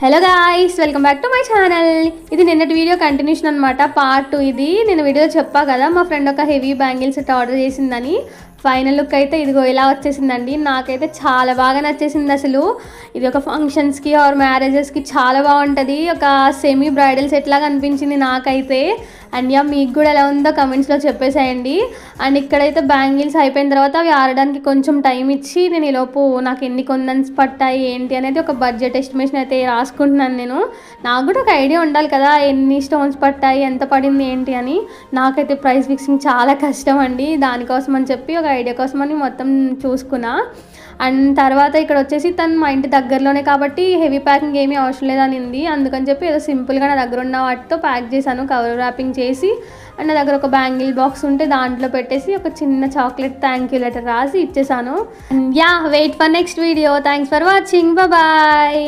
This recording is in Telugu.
Hello guys, welcome back to my channel. ఇది నిన్నటి వీడియో కంటిన్యూషన్ అనమాట, పార్ట్ 2. ఇది నేను వీడియో చెప్పా కదా, మా ఫ్రెండ్ ఒక హెవీ బ్యాంగిల్ సెట్ ఆర్డర్ చేసిందని. ఫైనల్ లుక్ అయితే ఇదిగో ఇలా వచ్చేసిందండి. నాకైతే చాలా బాగా నచ్చేసింది. అసలు ఇది ఒక ఫంక్షన్స్కి ఆర్ మ్యారేజెస్కి చాలా బాగుంటుంది. ఒక సెమీ బ్రైడల్ సెట్ లాగా అనిపించింది నాకైతే. అండ్ యా, మీకు కూడా ఎలా ఉందో కమెంట్స్లో చెప్పేసేయండి. అండ్ ఇక్కడైతే బ్యాంగిల్స్ అయిపోయిన తర్వాత అవి ఆరడానికి కొంచెం టైం ఇచ్చి నేను ఈలోపు నాకు ఎన్ని కొందన్స్ పట్టాయి ఏంటి అనేది ఒక బడ్జెట్ ఎస్టిమేషన్ అయితే రాసుకుంటున్నాను నేను. నాకు కూడా ఒక ఐడియా ఉండాలి కదా, ఎన్ని స్టోన్స్ పట్టాయి, ఎంత పడింది ఏంటి అని. నాకైతే ప్రైస్ ఫిక్సింగ్ చాలా కష్టం అండి. దానికోసం అని చెప్పి ఒక ఐడియా కోసం అని మొత్తం చూసుకున్నా. అండ్ తర్వాత ఇక్కడ వచ్చేసి తను మా ఇంటి దగ్గరలోనే కాబట్టి హెవీ ప్యాకింగ్ ఏమీ అవసరం లేదనింది. అందుకని చెప్పి ఏదో సింపుల్గా నా దగ్గర ఉన్న వాటితో ప్యాక్ చేశాను, కవర్ ర్యాపింగ్ చేసి. అండ్ నా దగ్గర ఒక బ్యాంగిల్ బాక్స్ ఉంటే దాంట్లో పెట్టేసి ఒక చిన్న చాక్లెట్ థ్యాంక్ యూ లెటర్ రాసి ఇచ్చేసాను. Yeah, wait for next video. Thanks for watching. Bye.